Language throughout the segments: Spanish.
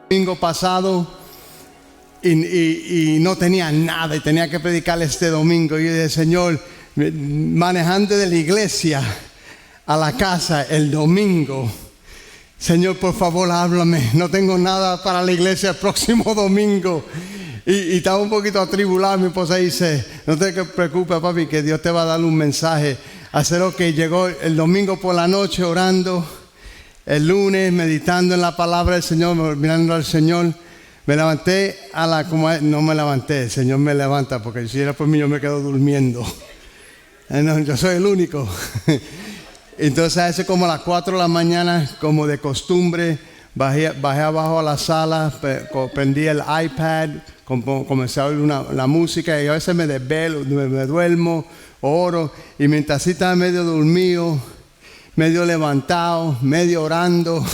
domingo pasado y no tenía nada y tenía que predicar este domingo. Y yo dije, Señor, manejando de la iglesia a la casa el domingo, Señor, por favor, háblame. No tengo nada para la iglesia el próximo domingo. Y estaba un poquito atribulado. Mi esposa dice, no te preocupes, papi, que Dios te va a dar un mensaje. Hacer lo que llegó el domingo por la noche orando, el lunes meditando en la palabra del Señor, mirando al Señor. Me levanté no me levanté, el Señor me levanta, porque si era por mí yo me quedo durmiendo. No, yo soy el único. Entonces a eso como a las 4 de la mañana, como de costumbre, bajé abajo a la sala, prendí el iPad, comencé a oír la música y a veces me desvelo, me duermo, oro, y mientras estaba medio dormido, medio levantado, medio orando,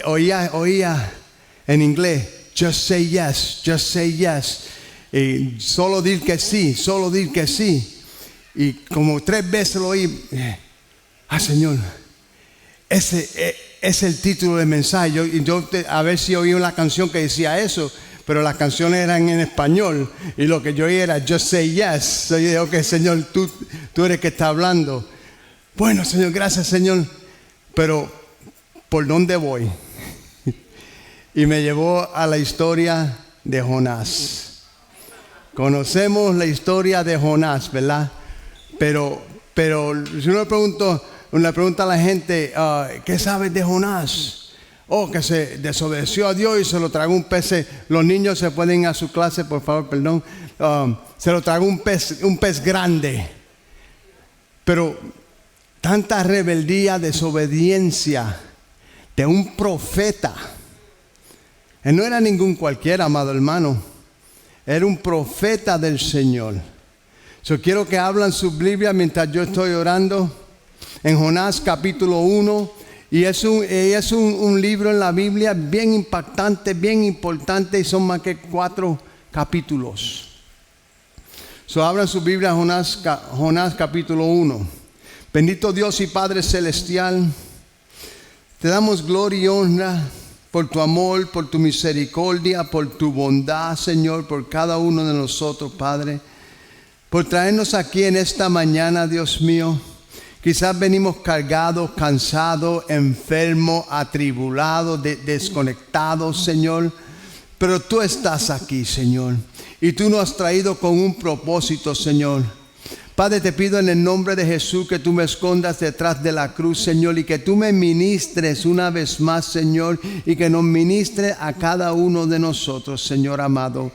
oía en inglés, just say yes, just say yes, y solo dir que sí, solo dir que sí. Y como 3 veces lo oí, Señor, ese es el título del mensaje. Yo a ver si oí una canción que decía eso, pero las canciones eran en español y lo que yo oí era Just Say Yes. Yo dije, ok, Señor, tú eres que está hablando. Bueno, Señor, gracias, Señor, pero ¿por dónde voy? Y me llevó a la historia de Jonás. Conocemos la historia de Jonás, ¿verdad? Pero si uno le pregunta a la gente, ¿qué sabes de Jonás? Que se desobedeció a Dios y se lo tragó un pez. Los niños se pueden ir a su clase, por favor, perdón. Se lo tragó un pez grande. Pero tanta rebeldía, desobediencia de un profeta. Él no era ningún cualquiera, amado hermano. Era un profeta del Señor. Yo quiero que hablen su Biblia mientras yo estoy orando. En Jonás capítulo 1. Y es un libro en la Biblia bien impactante, bien importante. Y son más que 4 capítulos. Hablan su Biblia Jonás capítulo 1. Bendito Dios y Padre Celestial. Te damos gloria y honra por tu amor, por tu misericordia, por tu bondad, Señor, por cada uno de nosotros, Padre. Por traernos aquí en esta mañana, Dios mío. Quizás venimos cargados, cansados, enfermos, atribulados, desconectados, Señor. Pero tú estás aquí, Señor. Y tú nos has traído con un propósito, Señor. Padre, te pido en el nombre de Jesús que tú me escondas detrás de la cruz, Señor. Y que tú me ministres una vez más, Señor. Y que nos ministres a cada uno de nosotros, Señor amado.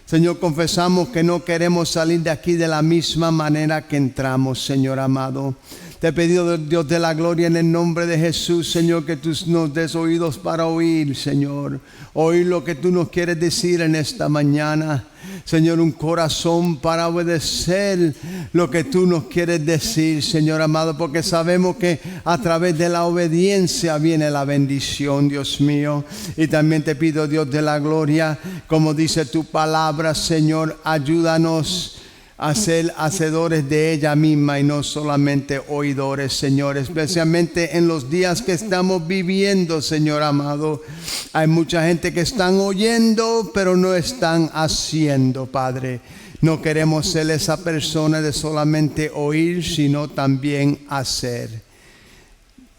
Señor, confesamos que no queremos salir de aquí de la misma manera que entramos, Señor amado. Te he pedido, Dios de la gloria, en el nombre de Jesús, Señor, que tú nos des oídos para oír, Señor. Oír lo que tú nos quieres decir en esta mañana. Señor, un corazón para obedecer lo que tú nos quieres decir, Señor amado, porque sabemos que a través de la obediencia viene la bendición, Dios mío. Y también te pido, Dios de la gloria, como dice tu palabra, Señor, ayúdanos a ser hacedores de ella misma y no solamente oidores, Señor, especialmente en los días que estamos viviendo, Señor amado. Hay mucha gente que están oyendo, pero no están haciendo, Padre. No queremos ser esa persona de solamente oír, sino también hacer.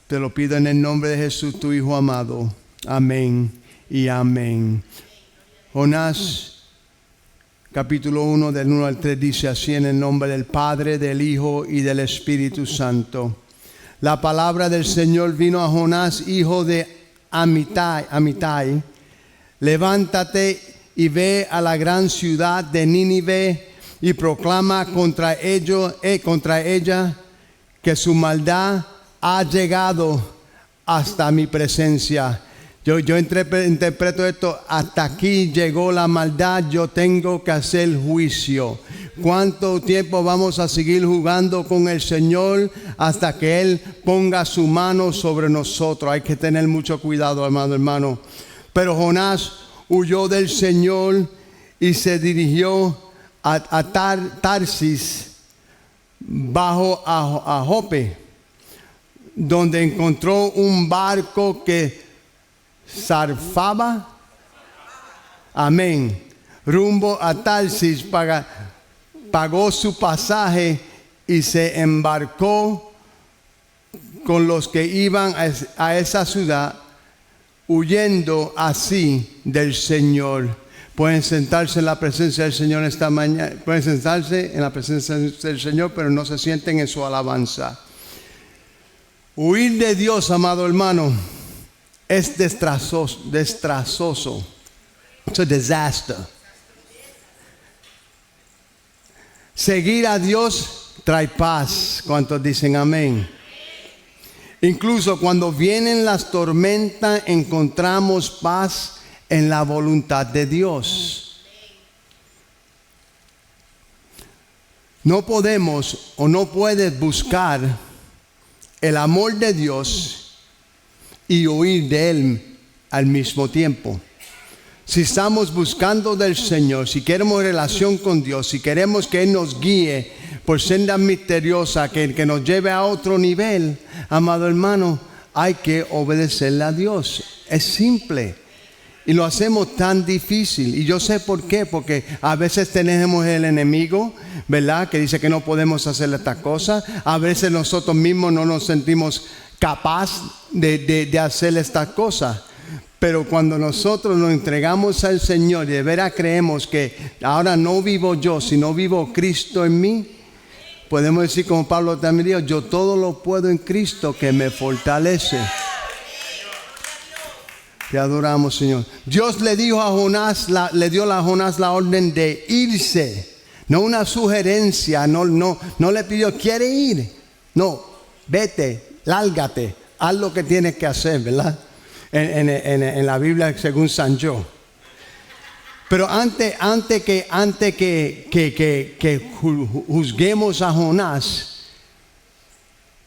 Te lo pido en el nombre de Jesús, tu Hijo amado. Amén y amén. Jonás capítulo 1 del 1 al 3 dice así: en el nombre del Padre, del Hijo y del Espíritu Santo. La palabra del Señor vino a Jonás, hijo de Amitai. Levántate y ve a la gran ciudad de Nínive y proclama contra ella que su maldad ha llegado hasta mi presencia. Yo interpreto esto: hasta aquí llegó la maldad, yo tengo que hacer juicio. ¿Cuánto tiempo vamos a seguir jugando con el Señor hasta que Él ponga su mano sobre nosotros? Hay que tener mucho cuidado, amado hermano. Pero Jonás huyó del Señor y se dirigió a Tarsis, bajo a Jope, donde encontró un barco que zarpaba, amén, rumbo a Tarsis, pagó su pasaje y se embarcó con los que iban a esa ciudad, huyendo así del Señor. Pueden sentarse en la presencia del Señor esta mañana, pueden sentarse en la presencia del Señor, pero no se sienten en su alabanza. Huir de Dios, amado hermano, es desastroso. It's a disaster. Seguir a Dios trae paz. ¿Cuántos dicen amén? Incluso cuando vienen las tormentas, encontramos paz en la voluntad de Dios. No podemos o no puedes buscar el amor de Dios y huir de Él al mismo tiempo. Si estamos buscando del Señor, si queremos relación con Dios, si queremos que Él nos guíe por senda misteriosa, que nos lleve a otro nivel, amado hermano, hay que obedecerle a Dios. Es simple. Y lo hacemos tan difícil. Y yo sé por qué. Porque a veces tenemos el enemigo, ¿verdad? Que dice que no podemos hacer estas cosas. A veces nosotros mismos no nos sentimos capaces de hacer estas cosas. Pero cuando nosotros nos entregamos al Señor y de veras creemos que ahora no vivo yo, sino vivo Cristo en mí, podemos decir como Pablo también dijo, yo todo lo puedo en Cristo que me fortalece. Te adoramos, Señor. Dios le dijo a Jonás, le dio a Jonás la orden de irse. No una sugerencia, no le pidió, ¿quiere ir? No, vete, lárgate, haz lo que tienes que hacer, ¿verdad? En la Biblia según San Joe. Pero antes que juzguemos a Jonás,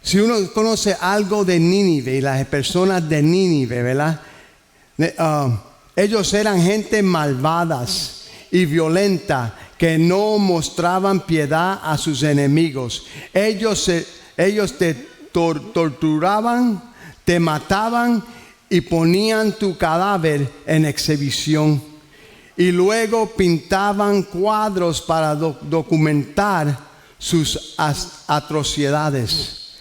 si uno conoce algo de Nínive y las personas de Nínive, ¿verdad? Ellos eran gente malvadas y violenta que no mostraban piedad a sus enemigos. Ellos te torturaban, te mataban y ponían tu cadáver en exhibición. Y luego pintaban cuadros para documentar sus atrocidades.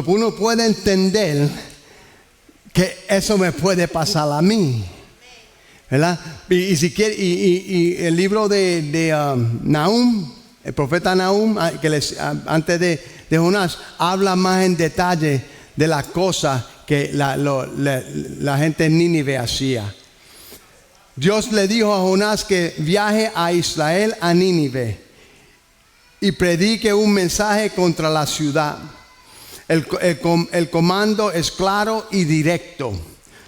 Uno puede entender que eso me puede pasar a mí, ¿verdad? Y si quiere, y el libro de Nahum, el profeta Nahum, antes de Jonás, habla más en detalle de las cosas que la gente en Nínive hacía. Dios le dijo a Jonás que viaje a Israel, a Nínive, y predique un mensaje contra la ciudad. El comando es claro y directo.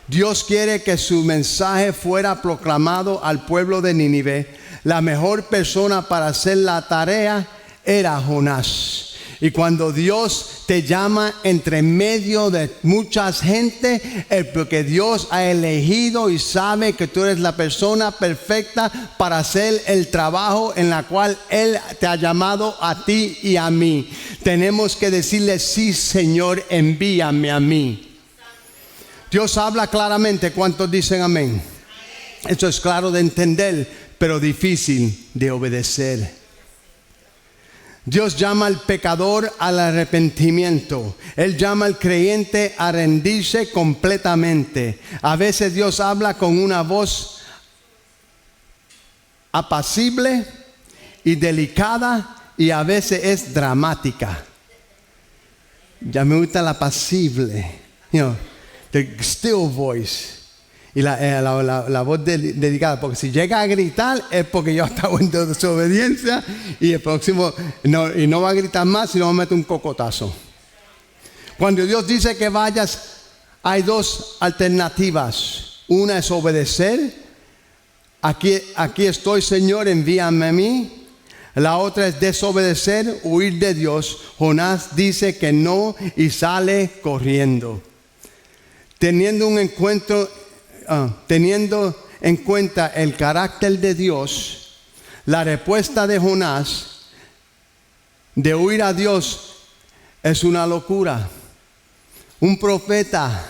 Dios quiere que su mensaje fuera proclamado al pueblo de Nínive. La mejor persona para hacer la tarea era Jonás. Y cuando Dios te llama entre medio de mucha gente, es porque Dios ha elegido y sabe que tú eres la persona perfecta para hacer el trabajo en la cual Él te ha llamado a ti y a mí. Tenemos que decirle, sí, Señor, envíame a mí. Dios habla claramente. ¿Cuántos dicen amén? Esto es claro de entender, pero difícil de obedecer. Dios llama al pecador al arrepentimiento. Él llama al creyente a rendirse completamente. A veces Dios habla con una voz apacible y delicada, y a veces es dramática. Ya me gusta la apacible, the still voice. Y la voz dedicada, porque si llega a gritar es porque yo estaba en desobediencia, y el próximo no va a gritar más, sino va a meter un cocotazo. Cuando Dios dice que vayas, hay dos alternativas. Una es obedecer. Aquí estoy, Señor, envíame a mí. La otra es desobedecer, huir de Dios. Jonás dice que no y sale corriendo. Teniendo en cuenta el carácter de Dios, la respuesta de Jonás de huir a Dios es una locura. Un profeta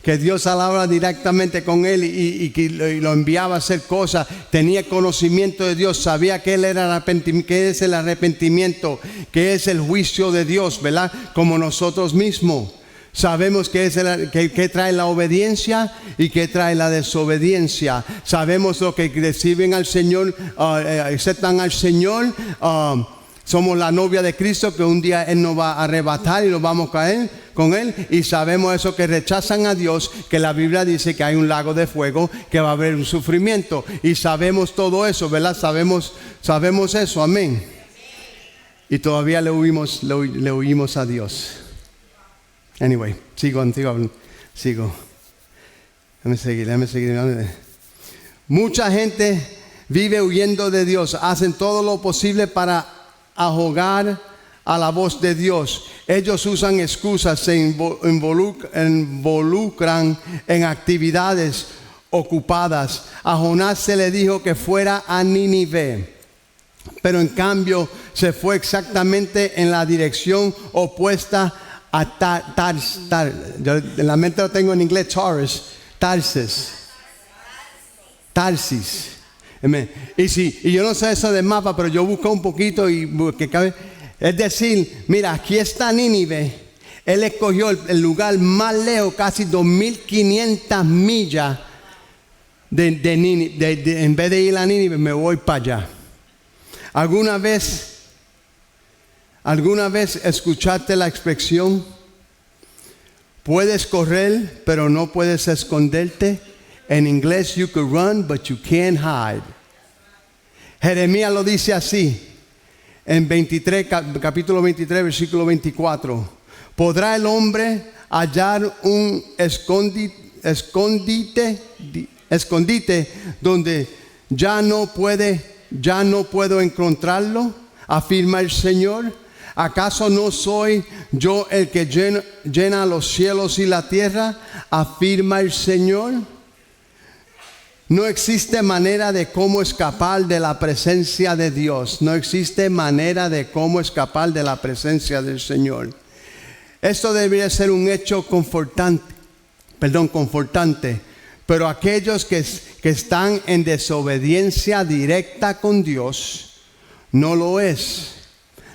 que Dios hablaba directamente con él y que lo enviaba a hacer cosas. Tenía conocimiento de Dios, sabía que él era que es el arrepentimiento, que es el juicio de Dios, ¿verdad? Como nosotros mismos. Sabemos que trae la obediencia y que trae la desobediencia. Sabemos lo que reciben al Señor, aceptan al Señor. Somos la novia de Cristo, que un día Él nos va a arrebatar y nos vamos a caer con Él. Y sabemos eso, que rechazan a Dios, que la Biblia dice que hay un lago de fuego, que va a haber un sufrimiento. Y sabemos todo eso, ¿verdad? Sabemos eso, amén. Y todavía le huimos a Dios. Anyway, sigo. Déjame seguir. Mucha gente vive huyendo de Dios. Hacen todo lo posible para ahogar a la voz de Dios. Ellos usan excusas, se involucran en actividades ocupadas. A Jonás se le dijo que fuera a Nínive, pero en cambio se fue exactamente en la dirección opuesta a yo en la mente lo tengo en inglés, Tarsis. Y yo no sé eso de mapa, pero yo busco un poquito es decir, mira, aquí está Nínive. Él escogió el lugar más lejos, casi 2.500 millas de Nínive. En vez de ir a Nínive, me voy para allá. ¿Alguna vez escuchaste la expresión: puedes correr, pero no puedes esconderte? En inglés, you can run, but you can't hide. Jeremías lo dice así, en capítulo 23, versículo 24. ¿Podrá el hombre hallar un escondite donde ya no puedo encontrarlo? Afirma el Señor. ¿Acaso no soy yo el que llena los cielos y la tierra? Afirma el Señor. No existe manera de cómo escapar de la presencia de Dios. No existe manera de cómo escapar de la presencia del Señor. Esto debería ser un hecho confortante. Pero aquellos que están en desobediencia directa con Dios, no lo es.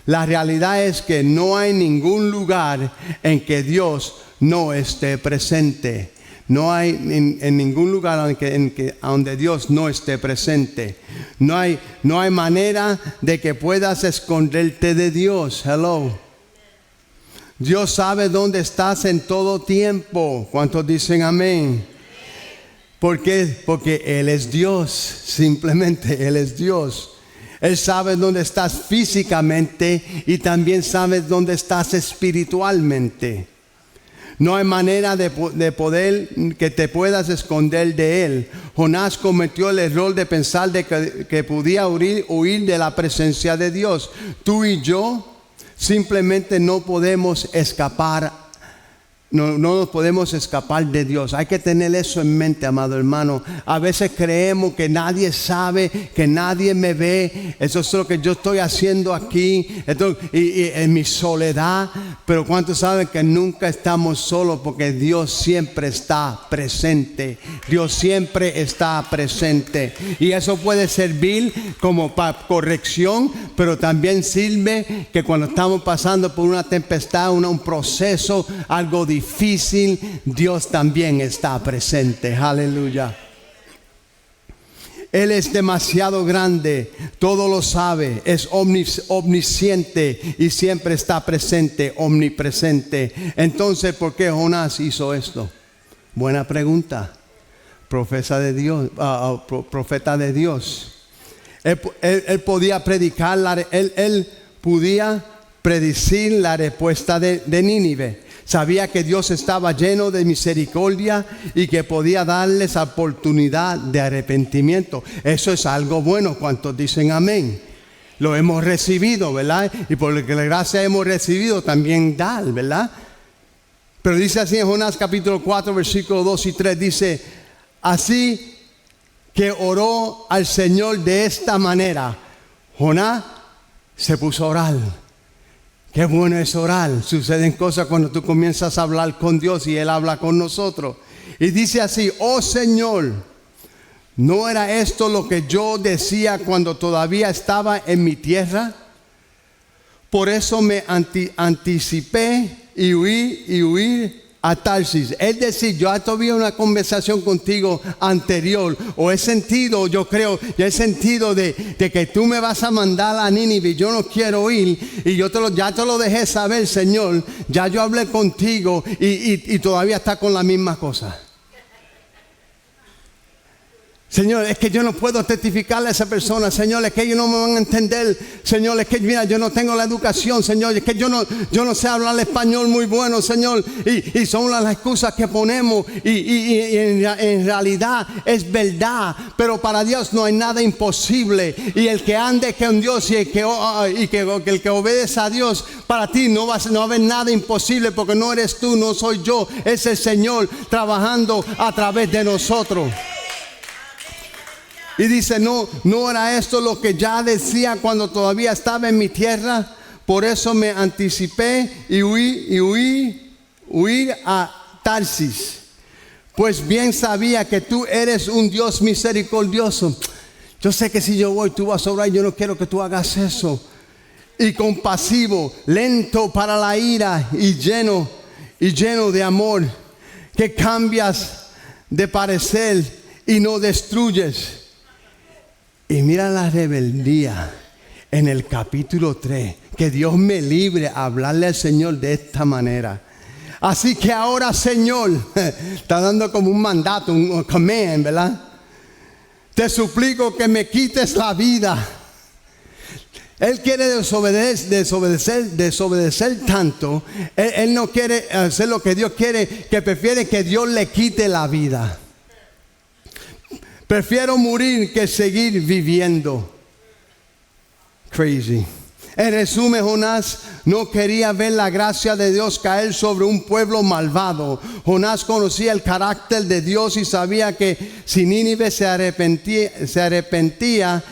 La realidad es que no hay ningún lugar en que Dios no esté presente. No hay en ningún lugar donde Dios no esté presente. No hay manera de que puedas esconderte de Dios. Hello. Dios sabe dónde estás en todo tiempo. ¿Cuántos dicen amén? ¿Por qué? Porque Él es Dios. Simplemente Él es Dios. Él sabe dónde estás físicamente y también sabe dónde estás espiritualmente. No hay manera de poder que te puedas esconder de Él. Jonás cometió el error de pensar que podía huir de la presencia de Dios. Tú y yo simplemente no podemos escapar. No nos podemos escapar de Dios. Hay que tener eso en mente, amado hermano. A veces creemos que nadie sabe, que nadie me ve. Eso es lo que yo estoy haciendo aquí, y en mi soledad. Pero ¿cuántos saben que nunca estamos solos? Porque Dios siempre está presente. Dios siempre está presente. Y eso puede servir como para corrección, pero también sirve que cuando estamos pasando por una tempestad, un proceso, algo difícil, Dios también está presente. Aleluya. Él es demasiado grande, todo lo sabe, es omnisciente y siempre está presente, omnipresente. Entonces, ¿por qué Jonás hizo esto? Buena pregunta. Profeta de Dios. Él podía predicar, él podía predecir la respuesta de Nínive. Sabía que Dios estaba lleno de misericordia y que podía darles oportunidad de arrepentimiento. Eso es algo bueno. ¿Cuántos dicen amén? Lo hemos recibido, ¿verdad? Y por la gracia hemos recibido también dar, ¿verdad? Pero dice así en Jonás capítulo 4, versículos 2 y 3, dice: así que oró al Señor de esta manera. Jonás se puso a orar. Qué bueno es orar. Suceden cosas cuando tú comienzas a hablar con Dios y Él habla con nosotros. Y dice así: oh Señor, ¿no era esto lo que yo decía cuando todavía estaba en mi tierra? Por eso me anticipé y huí a Tarsis. Es decir, yo tuve una conversación contigo anterior, o he sentido, yo creo, ya he sentido de que tú me vas a mandar a Nínive. Yo no quiero ir, y yo ya te lo dejé saber, Señor. Ya yo hablé contigo y todavía está con la misma cosa. Señor, es que yo no puedo testificarle a esa persona. Señor, es que ellos no me van a entender. Señor, es que mira, yo no tengo la educación. Señor, es que yo no sé hablar español muy bueno, Señor. Y son las excusas que ponemos. Y en realidad es verdad. Pero para Dios no hay nada imposible. Y el que ande con Dios y el que obedece a Dios, para ti no va a haber nada imposible. Porque no eres tú, no soy yo. Es el Señor trabajando a través de nosotros. Y dice: no era esto lo que ya decía cuando todavía estaba en mi tierra. Por eso me anticipé y huí a Tarsis. Pues bien sabía que tú eres un Dios misericordioso. Yo sé que si yo voy, tú vas a obrar. Yo no quiero que tú hagas eso. Y compasivo, lento para la ira y lleno de amor, que cambias de parecer y no destruyes. Y mira la rebeldía en el capítulo 3. Que Dios me libre a hablarle al Señor de esta manera. Así que ahora, Señor, está dando como un mandato, un command, ¿verdad? Te suplico que me quites la vida. Él quiere desobedecer tanto. Él no quiere hacer lo que Dios quiere, que prefiere que Dios le quite la vida. Prefiero morir que seguir viviendo. Crazy. En resumen, Jonás no quería ver la gracia de Dios caer sobre un pueblo malvado. Jonás conocía el carácter de Dios y sabía que si Nínive se arrepentía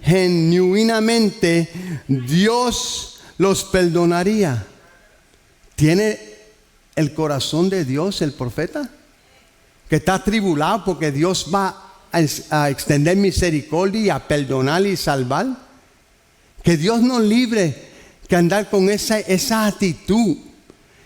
genuinamente, Dios los perdonaría. ¿Tiene el corazón de Dios el profeta? Que está atribulado porque Dios va a extender misericordia y a perdonar y salvar. Que Dios nos libre que andar con esa actitud.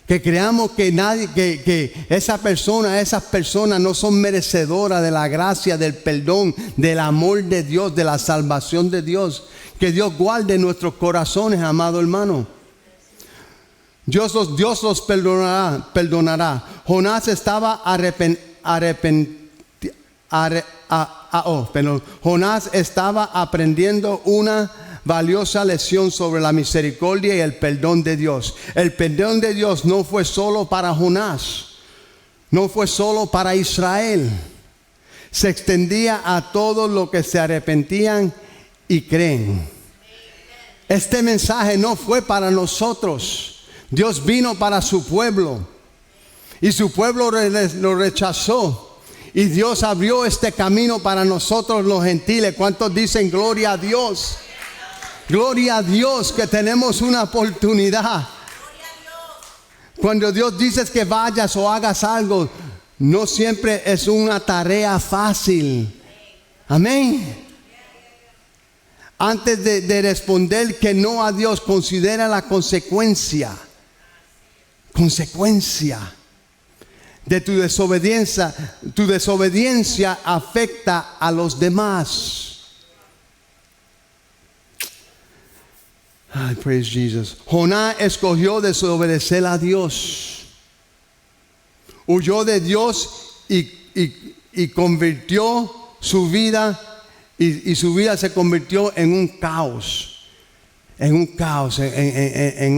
Que creamos que esas personas no son merecedoras de la gracia, del perdón, del amor de Dios, de la salvación de Dios. Que Dios guarde nuestros corazones, amado hermano. Dios los perdonará. Jonás estaba Jonás estaba aprendiendo una valiosa lección sobre la misericordia y el perdón de Dios. El perdón de Dios no fue solo para Jonás, no fue solo para Israel. Se extendía a todos los que se arrepentían y creen. Este mensaje no fue para nosotros. Dios vino para su pueblo. Y su pueblo lo rechazó. Y Dios abrió este camino para nosotros los gentiles. ¿Cuántos dicen gloria a Dios? Gloria a Dios que tenemos una oportunidad. Cuando Dios dice que vayas o hagas algo, no siempre es una tarea fácil. Amén. Antes de responder que no a Dios, considera la consecuencia de tu desobediencia. Tu desobediencia afecta a los demás. Ay, praise Jesus. Jonás escogió desobedecer a Dios. Huyó de Dios y convirtió su vida. Y su vida se convirtió en un caos. En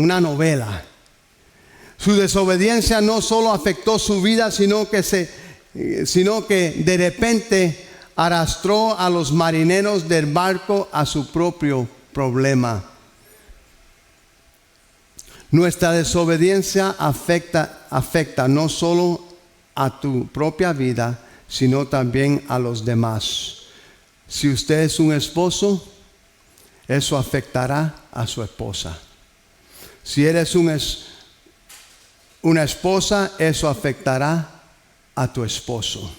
una novela. Su desobediencia no solo afectó su vida, sino que de repente arrastró a los marineros del barco a su propio problema. Nuestra desobediencia afecta no solo a tu propia vida, sino también a los demás. Si usted es un esposo, eso afectará a su esposa. Si eres una esposa, eso afectará a tu esposo.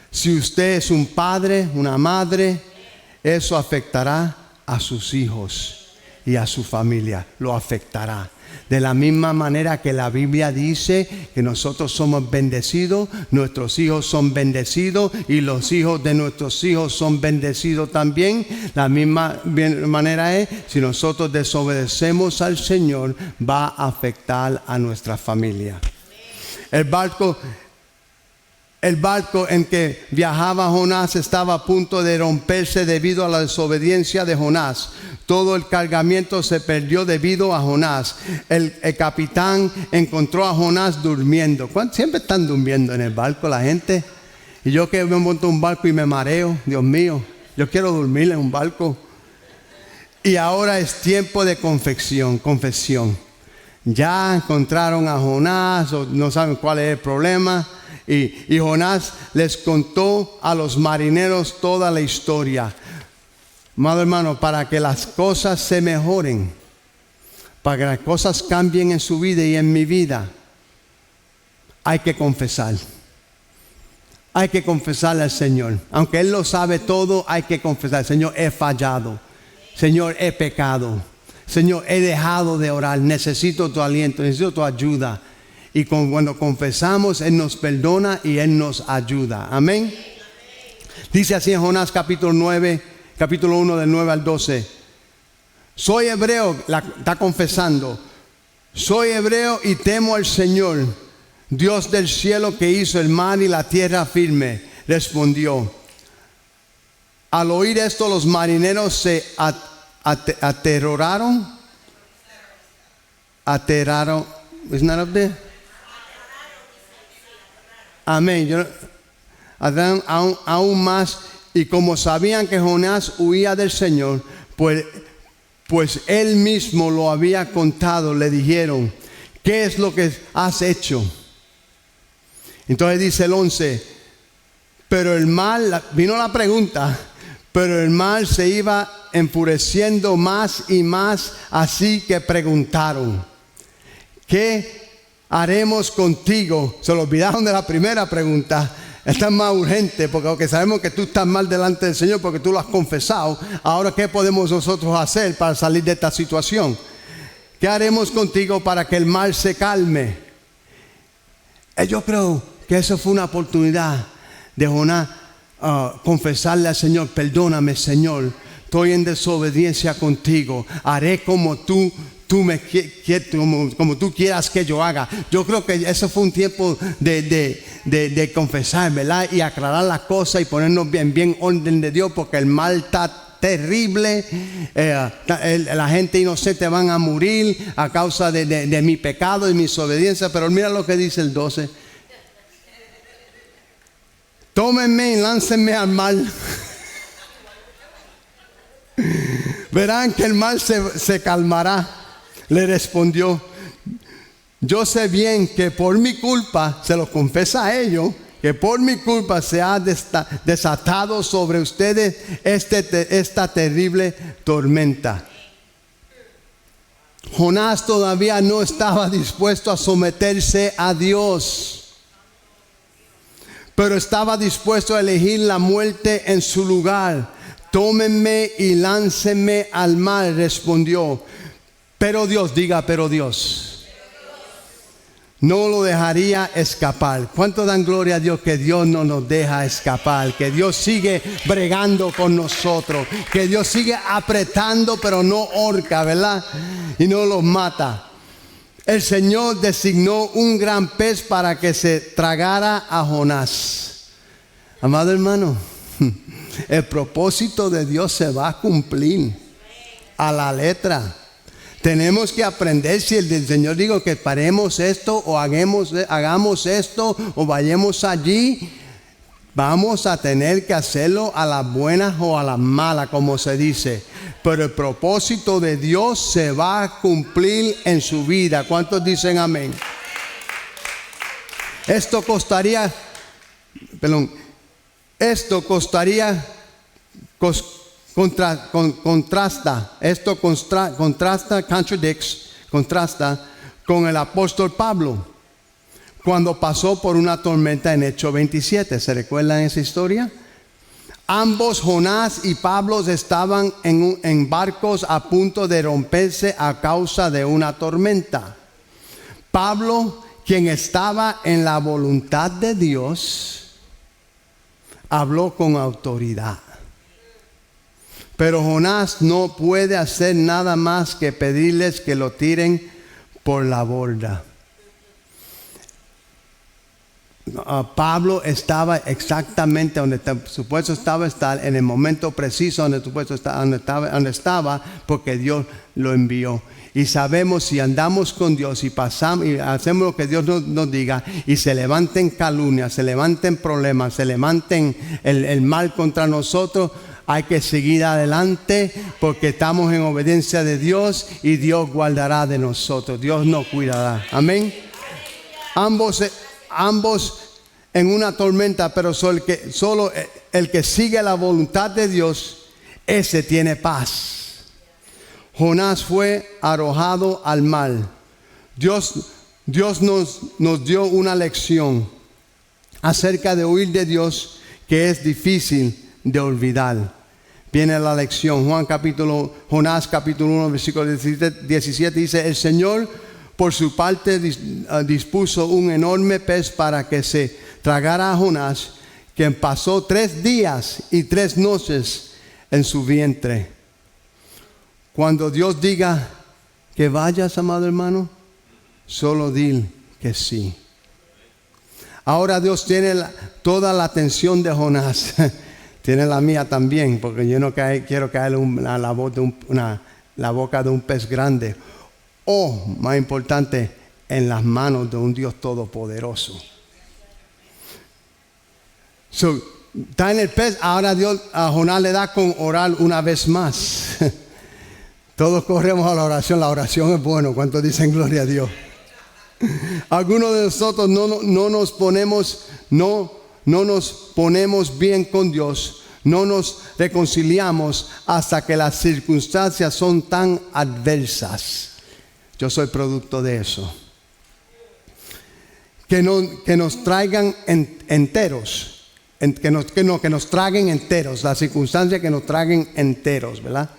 Si usted es un padre, una madre, eso afectará a sus hijos y a su familia. Lo afectará. De la misma manera que la Biblia dice que nosotros somos bendecidos, nuestros hijos son bendecidos y los hijos de nuestros hijos son bendecidos también. La misma manera es, si nosotros desobedecemos al Señor, va a afectar a nuestra familia. El barco en que viajaba Jonás estaba a punto de romperse debido a la desobediencia de Jonás. Todo el cargamento se perdió debido a Jonás. El capitán encontró a Jonás durmiendo. Siempre están durmiendo en el barco la gente. Y yo que me monto en un barco y me mareo, Dios mío, yo quiero dormir en un barco. Y ahora es tiempo de confesión. Ya encontraron a Jonás, o no saben cuál es el problema. Y Jonás les contó a los marineros toda la historia. Amado hermano, para que las cosas se mejoren, para que las cosas cambien en su vida y en mi vida, hay que confesar. Hay que confesarle al Señor. Aunque Él lo sabe todo, hay que confesar. Señor, he fallado. Señor, he pecado. Señor, he dejado de orar. Necesito tu aliento, necesito tu ayuda. Y cuando confesamos, Él nos perdona y Él nos ayuda. Amén. Dice así en Jonás capítulo 1 del 9 al 12. Soy hebreo, está confesando. Soy hebreo y temo al Señor, Dios del cielo que hizo el mar y la tierra firme. Respondió. Al oír esto, los marineros se aterraron. Isn't that up there? Amén. Aún más, y como sabían que Jonás huía del Señor, pues él mismo lo había contado, le dijeron, ¿qué es lo que has hecho? Entonces dice el 11, pero el mal, vino la pregunta, pero el mal se iba enfureciendo más y más, así que preguntaron, ¿qué haremos contigo? Se lo olvidaron de la primera pregunta. Esta es más urgente porque aunque sabemos que tú estás mal delante del Señor porque tú lo has confesado, ahora ¿qué podemos nosotros hacer para salir de esta situación? ¿Qué haremos contigo para que el mal se calme? Yo creo que eso fue una oportunidad de Jonás confesarle al Señor, perdóname Señor, estoy en desobediencia contigo, haré como tú quieras que yo haga. Yo creo que eso fue un tiempo de confesar, ¿verdad? Y aclarar las cosas y ponernos bien orden de Dios, porque el mal está terrible. La gente inocente van a morir a causa de mi pecado y mi desobediencia. Pero mira lo que dice el 12. Tómenme y láncenme al mar. Verán que el mal se calmará. Le respondió, yo sé bien que por mi culpa, se lo confesa a ellos, que por mi culpa se ha desatado sobre ustedes esta terrible tormenta. Jonás todavía no estaba dispuesto a someterse a Dios, pero estaba dispuesto a elegir la muerte en su lugar. Tómenme y láncenme al mar, respondió. Pero Dios, diga, pero Dios no lo dejaría escapar. ¿Cuánto dan gloria a Dios que Dios no nos deja escapar? Que Dios sigue bregando con nosotros. Que Dios sigue apretando pero no ahorca, ¿verdad? Y no los mata. El Señor designó un gran pez para que se tragara a Jonás. Amado hermano, el propósito de Dios se va a cumplir a la letra. Tenemos que aprender, si el Señor dijo que paremos esto o hagamos esto o vayamos allí, vamos a tener que hacerlo a las buenas o a las malas, como se dice. Pero el propósito de Dios se va a cumplir en su vida. ¿Cuántos dicen amén? Esto contrasta, contrasta con el apóstol Pablo. cuando pasó por una tormenta en Hechos 27. ¿Se recuerdan esa historia? Ambos, Jonás y Pablo, estaban en barcos a punto de romperse a causa de una tormenta. Pablo, quien estaba en la voluntad de Dios, habló con autoridad. Pero Jonás no puede hacer nada más que pedirles que lo tiren por la borda. Pablo estaba exactamente donde supuesto estaba estar, en el momento preciso donde estaba, porque Dios lo envió. Y sabemos, si andamos con Dios y pasamos y hacemos lo que Dios nos diga, y se levanten calumnias, se levanten problemas, se levanten el mal contra nosotros, hay que seguir adelante, porque estamos en obediencia de Dios y Dios guardará de nosotros. Dios nos cuidará. Amén. Ambos en una tormenta, pero solo el que sigue la voluntad de Dios, ese tiene paz. Jonás fue arrojado al mar. Dios nos dio una lección acerca de huir de Dios, que es difícil de olvidar. Viene la lección. Jonás capítulo 1 versículo 17 dice: el Señor por su parte dispuso un enorme pez para que se tragara a Jonás, quien pasó 3 días y 3 noches en su vientre. Cuando Dios diga que vayas, amado hermano, solo di que sí. Ahora Dios tiene toda la atención de Jonás. Tiene la mía también, porque yo no quiero caer a la boca de un pez grande. O, más importante, en las manos de un Dios todopoderoso. Está en el pez. Ahora Dios a Jonás le da con orar una vez más. Todos corremos a la oración. La oración es bueno. ¿Cuántos dicen gloria a Dios? Algunos de nosotros no nos ponemos bien con Dios. No nos reconciliamos hasta que las circunstancias son tan adversas. Yo soy producto de eso. Que nos traigan enteros. Que nos traguen enteros. Las circunstancias que nos traguen enteros, ¿verdad?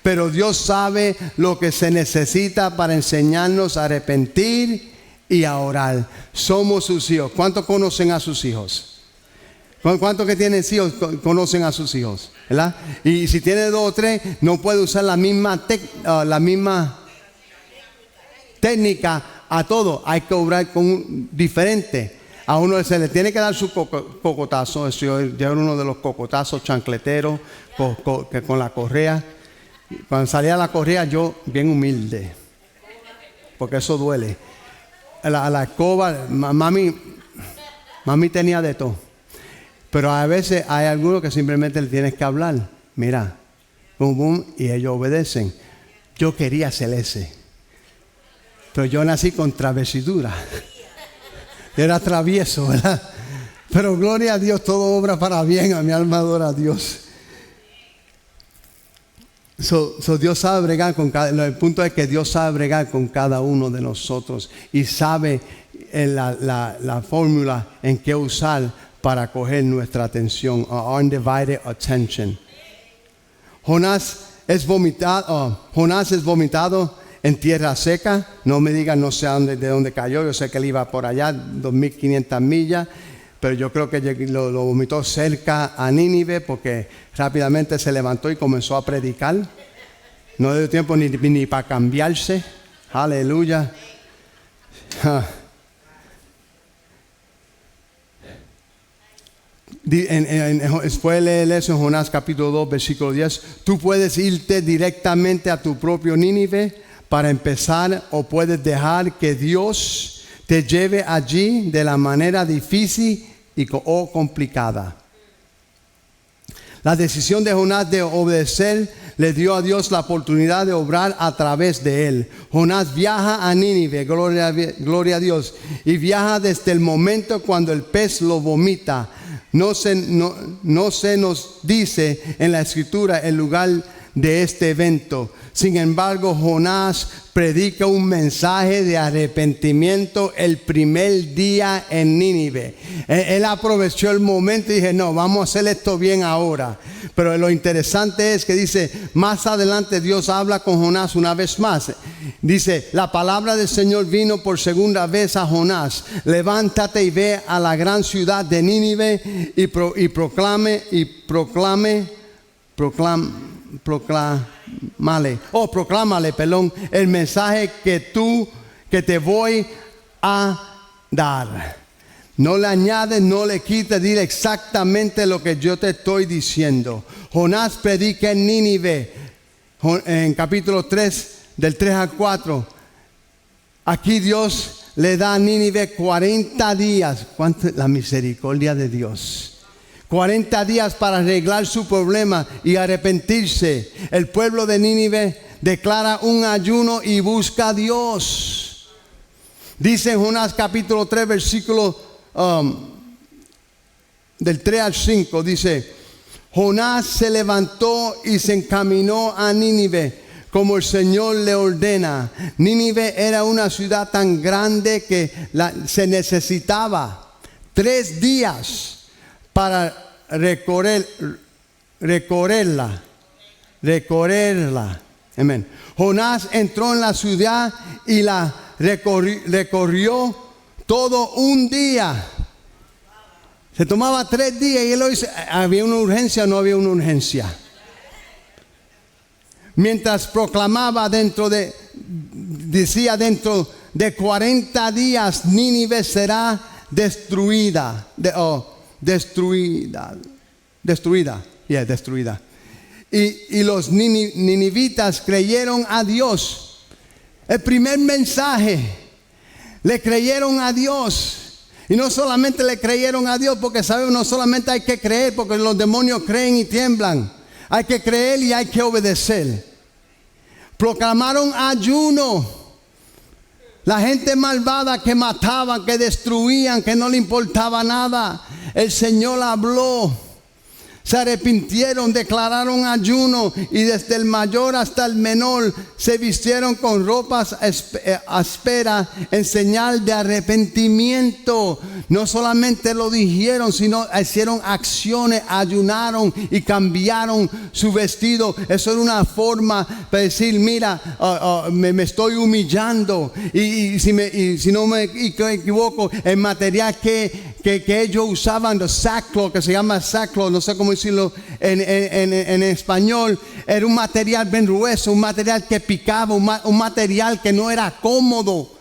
Pero Dios sabe lo que se necesita para enseñarnos a arrepentir y a orar. Somos sus hijos. ¿Cuántos conocen a sus hijos? ¿Cuántos que tienen hijos conocen a sus hijos? ¿Verdad? Y si tiene 2 o 3, no puede usar la misma técnica a todo. Hay que obrar diferente. A uno se le tiene que dar su cocotazo. Yo era uno de los cocotazos chancleteros con la correa. Cuando salía la correa, yo bien humilde, porque eso duele. La escoba, mami tenía de todo. Pero a veces hay algunos que simplemente le tienes que hablar. Mira, boom, boom, y ellos obedecen. Yo quería ser ese. Pero yo nací con travesidura. Era travieso, ¿verdad? Pero gloria a Dios, todo obra para bien. A mi alma adora a Dios. Dios sabe bregar con el punto es que Dios sabe bregar con cada uno de nosotros. Y sabe la fórmula en que usar para coger nuestra atención. Undivided attention. Jonás es vomitado en tierra seca. No me digan, no sé de dónde cayó. Yo sé que él iba por allá, 2.500 millas. Pero yo creo que lo vomitó cerca a Nínive, porque rápidamente se levantó y comenzó a predicar. No le dio tiempo ni para cambiarse. Aleluya. Después leer eso en Jonás capítulo 2 versículo 10. Tú puedes irte directamente a tu propio Nínive para empezar, o puedes dejar que Dios te lleve allí de la manera difícil o complicada. La decisión de Jonás de obedecer le dio a Dios la oportunidad de obrar a través de él. Jonás viaja a Nínive, gloria a Dios, y viaja desde el momento cuando el pez lo vomita. No se nos dice en la escritura el lugar de este evento. Sin embargo, Jonás predica un mensaje de arrepentimiento el primer día en Nínive. Él aprovechó el momento y dije, no, vamos a hacer esto bien ahora. Pero lo interesante es que dice, más adelante Dios habla con Jonás una vez más. Dice, la palabra del Señor vino por segunda vez a Jonás. Levántate y ve a la gran ciudad de Nínive y proclámale el mensaje que te voy a dar. No le añades, no le quites, dile exactamente lo que yo te estoy diciendo. Jonás predica en Nínive, en capítulo 3, del 3 al 4. Aquí Dios le da a Nínive 40 días. ¿Cuánto? La misericordia de Dios. 40 días para arreglar su problema y arrepentirse. El pueblo de Nínive declara un ayuno y busca a Dios. Dice en Jonás capítulo 3 versículo del 3 al 5. Dice, Jonás se levantó y se encaminó a Nínive como el Señor le ordena. Nínive era una ciudad tan grande que se necesitaba 3 días para recorrerla. Amén. Jonás entró en la ciudad y la recorrió todo un día. Se tomaba 3 días y él lo hizo. ¿Había una urgencia o no había una urgencia? Mientras proclamaba decía dentro de 40 días Nínive será destruida. Destruida. Y los ninivitas creyeron a Dios. El primer mensaje, le creyeron a Dios. Y no solamente le creyeron a Dios, porque sabemos, no solamente hay que creer, porque los demonios creen y tiemblan. Hay que creer y hay que obedecer. Proclamaron ayuno. La gente malvada que mataban, que destruían, que no le importaba nada. El Señor habló. Se arrepintieron, declararon ayuno y desde el mayor hasta el menor se vistieron con ropas ásperas en señal de arrepentimiento. No solamente lo dijeron, sino hicieron acciones, ayunaron y cambiaron su vestido. Eso era una forma para decir, mira, me estoy humillando. Y si no me equivoco, el material que ellos usaban, el sackcloth, que se llama sackcloth, no sé cómo decirlo en español, era un material bien grueso, un material que picaba, un material que no era cómodo.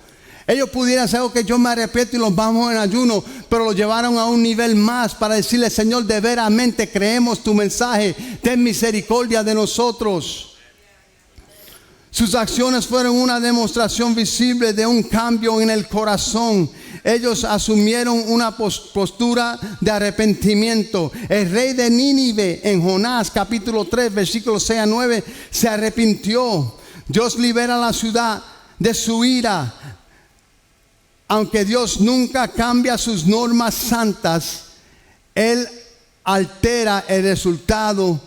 Ellos pudieran hacer que yo me arrepiento y los vamos en ayuno, pero lo llevaron a un nivel más para decirle, Señor, de veramente creemos tu mensaje, ten misericordia de nosotros. Sus acciones fueron una demostración visible de un cambio en el corazón. Ellos asumieron una postura de arrepentimiento. El rey de Nínive, en Jonás capítulo 3 versículos 6 a 9, se arrepintió. Dios libera la ciudad de su ira. Aunque Dios nunca cambia sus normas santas, Él altera el resultado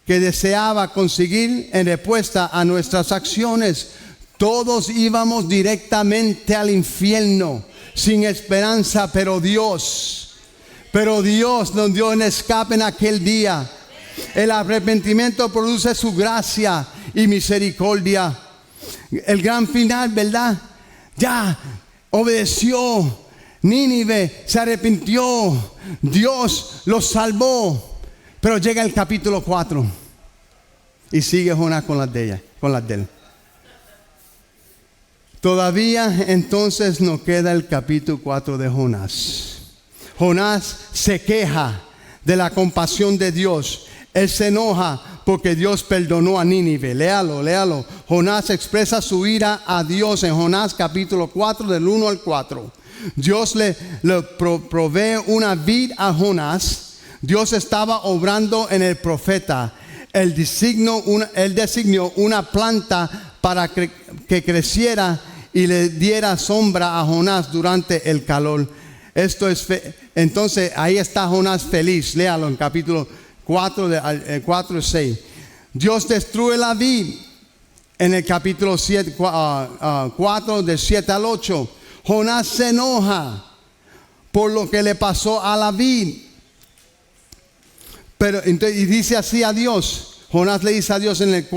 que deseaba conseguir en respuesta a nuestras acciones. Todos íbamos directamente al infierno sin esperanza, pero Dios nos dio un escape en aquel día. El arrepentimiento produce su gracia y misericordia. El gran final, ¿verdad? Ya obedeció. Nínive se arrepintió. Dios los salvó. Pero llega el capítulo 4 y sigue Jonás con las de él. Todavía entonces nos queda el capítulo 4 de Jonás. Jonás se queja de la compasión de Dios. Él se enoja porque Dios perdonó a Nínive. Léalo. Jonás expresa su ira a Dios en Jonás capítulo 4 del 1 al 4. Dios le provee una vid a Jonás. Dios estaba obrando en el profeta. Él designó una planta para que creciera y le diera sombra a Jonás durante el calor. Entonces ahí está Jonás feliz. Léalo en capítulo 4, 4 y 6. Dios destruye la vid en el capítulo 4 del 7 al 8. Jonás se enoja por lo que le pasó a la vid. Pero entonces, y dice así a Dios. Jonás le dice a Dios en el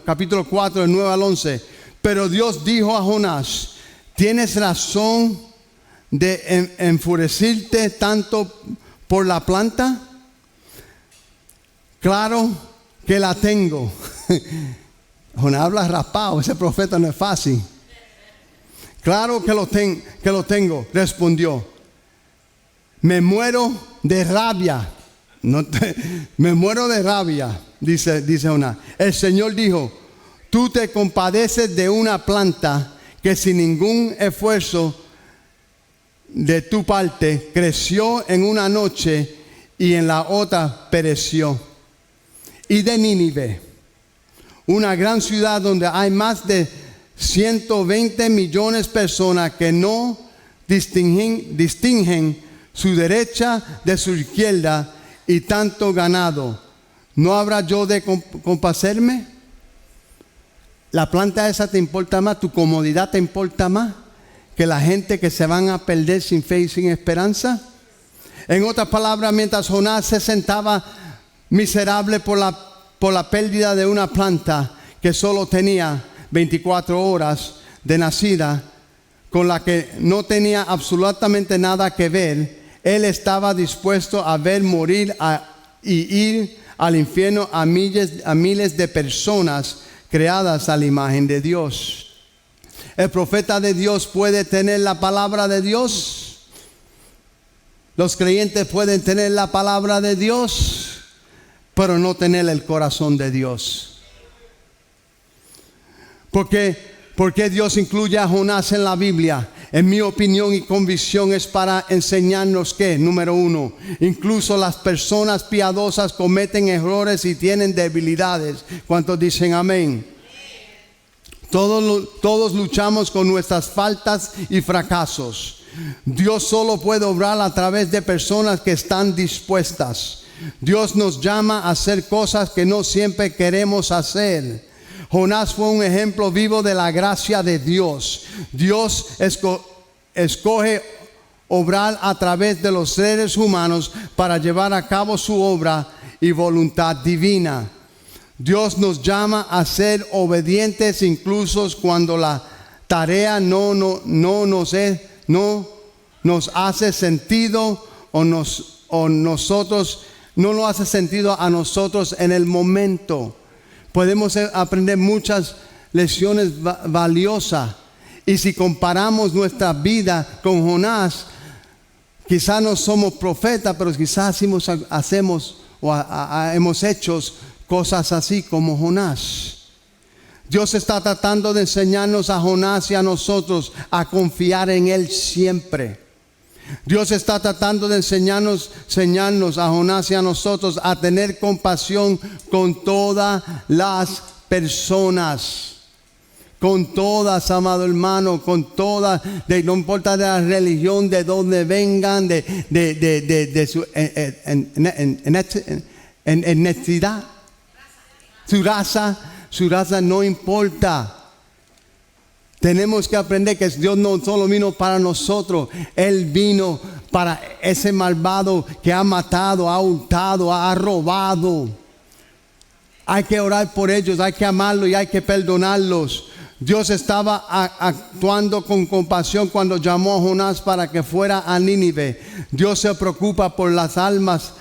capítulo 4 del 9 al 11. Pero Dios dijo a Jonás: ¿tienes razón de enfurecerte tanto por la planta? Claro que la tengo. Jonás habla raspado, ese profeta no es fácil. Claro que lo tengo, respondió. Me muero de rabia. Me muero de rabia, dice Jonás. El Señor dijo: tú te compadeces de una planta que sin ningún esfuerzo de tu parte creció en una noche y en la otra pereció. Y de Nínive, una gran ciudad donde hay más de 120 millones de personas que no distinguen su derecha de su izquierda, y tanto ganado, ¿no habrá yo de compadecerme? La planta esa te importa más, tu comodidad te importa más que la gente que se van a perder sin fe y sin esperanza. En otras palabras, mientras Jonás se sentaba miserable por la pérdida de una planta que solo tenía 24 horas de nacida, con la que no tenía absolutamente nada que ver, él estaba dispuesto a ver morir y ir al infierno a miles de personas creadas a la imagen de Dios. El profeta de Dios puede tener la palabra de Dios. Los creyentes pueden tener la palabra de Dios, pero no tener el corazón de Dios. ¿Por qué Dios incluye a Jonás en la Biblia? En mi opinión y convicción es para enseñarnos que, número 1, incluso las personas piadosas cometen errores y tienen debilidades. ¿Cuántos dicen amén? Todos luchamos con nuestras faltas y fracasos. Dios solo puede obrar a través de personas que están dispuestas. Dios nos llama a hacer cosas que no siempre queremos hacer. Jonás fue un ejemplo vivo de la gracia de Dios. Dios escoge obrar a través de los seres humanos para llevar a cabo su obra y voluntad divina. Dios nos llama a ser obedientes incluso cuando la tarea no nos hace sentido o nosotros no nos hace sentido a nosotros en el momento. Podemos aprender muchas lecciones valiosas. Y si comparamos nuestra vida con Jonás, quizás no somos profetas, pero quizás hemos hecho cosas así como Jonás. Dios está tratando de enseñarnos a Jonás y a nosotros a confiar en Él siempre. Dios está tratando de enseñarnos a Jonás y a nosotros a tener compasión con todas las personas. Con todas, amado hermano, con todas, no importa de la religión, de dónde vengan, de su etnicidad, su raza no importa. Tenemos que aprender que Dios no solo vino para nosotros, Él vino para ese malvado que ha matado, ha hurtado, ha robado. Hay que orar por ellos, hay que amarlos y hay que perdonarlos. Dios estaba actuando con compasión cuando llamó a Jonás para que fuera a Nínive. Dios se preocupa por las almas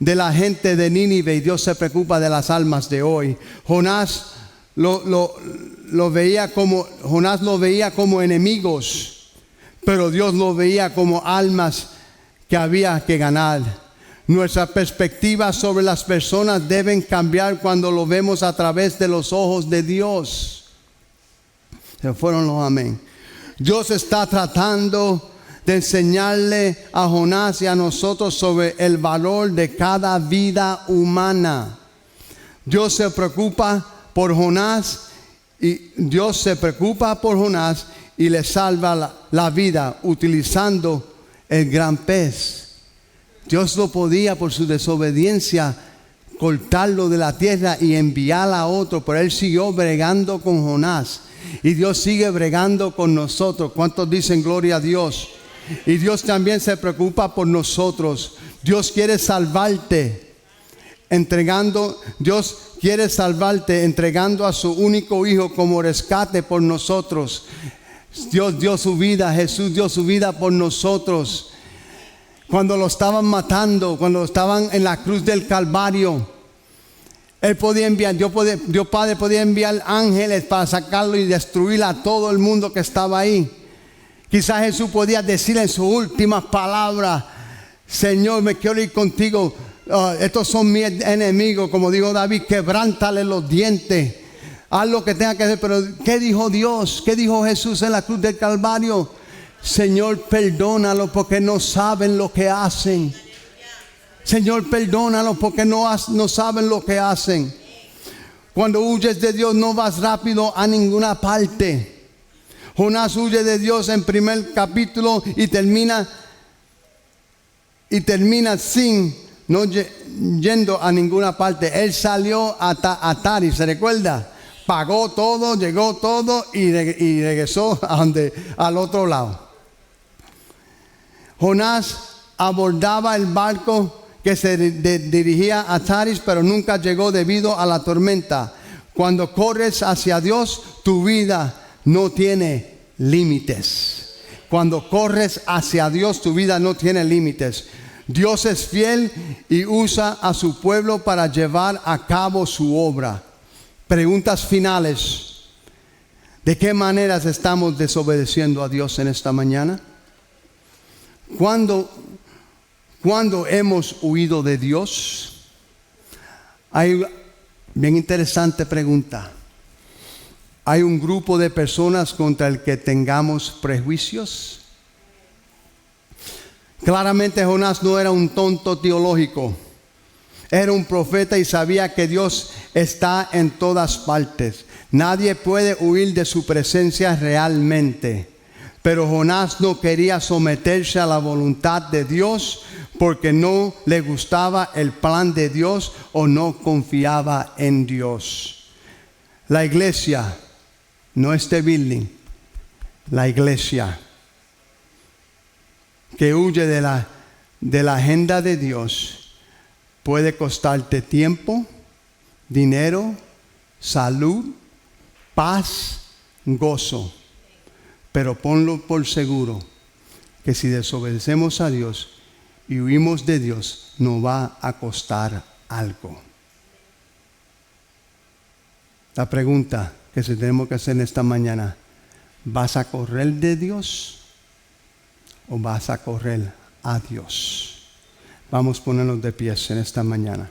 de la gente de Nínive y Dios se preocupa de las almas de hoy. Jonás lo veía como enemigos, pero Dios lo veía como almas que había que ganar. Nuestra perspectiva sobre las personas deben cambiar cuando lo vemos a través de los ojos de Dios. Se fueron los amén. Dios está tratando de enseñarle a Jonás y a nosotros sobre el valor de cada vida humana. Dios se preocupa por Jonás y le salva la vida utilizando el gran pez. Dios lo podía por su desobediencia cortarlo de la tierra y enviarlo a otro, pero él siguió bregando con Jonás. Y Dios sigue bregando con nosotros. ¿Cuántos dicen gloria a Dios? Y Dios también se preocupa por nosotros. Dios quiere salvarte, Dios quiere salvarte entregando a su único hijo como rescate por nosotros. Dios dio su vida, Jesús dio su vida por nosotros. Cuando lo estaban matando, cuando estaban en la cruz del Calvario, Él podía enviar, Dios Padre podía enviar ángeles para sacarlo y destruir a todo el mundo que estaba ahí. Quizás Jesús podía decir en sus últimas palabras: Señor, me quiero ir contigo. Estos son mis enemigos, como dijo David, quebrántale los dientes. Haz lo que tenga que hacer. Pero ¿qué dijo Dios? ¿Qué dijo Jesús en la cruz del Calvario? Señor, perdónalo porque no saben lo que hacen. Señor, perdónalo porque no saben lo que hacen. Cuando huyes de Dios no vas rápido a ninguna parte. Jonás huye de Dios en primer capítulo y termina sin no yendo a ninguna parte. Él salió a Taris, ¿se recuerda? Pagó todo, llegó todo y regresó al otro lado. Jonás abordaba el barco que se dirigía a Taris, pero nunca llegó debido a la tormenta. Cuando corres hacia Dios, tu vida no tiene límites. Cuando corres hacia Dios, tu vida no tiene límites. Dios es fiel y usa a su pueblo para llevar a cabo su obra. Preguntas finales. ¿De qué maneras estamos desobedeciendo a Dios en esta mañana? ¿Cuándo hemos huido de Dios? Hay bien interesante pregunta. ¿Hay un grupo de personas contra el que tengamos prejuicios? Claramente Jonás no era un tonto teológico. Era un profeta y sabía que Dios está en todas partes. Nadie puede huir de su presencia realmente. Pero Jonás no quería someterse a la voluntad de Dios porque no le gustaba el plan de Dios o no confiaba en Dios. La iglesia, no este building, la iglesia que huye de la agenda de Dios puede costarte tiempo, dinero, salud, paz, gozo. Pero ponlo por seguro que si desobedecemos a Dios y huimos de Dios, nos va a costar algo. La pregunta que tenemos que hacer en esta mañana: ¿vas a correr de Dios o vas a correr a Dios? Vamos a ponernos de pies en esta mañana.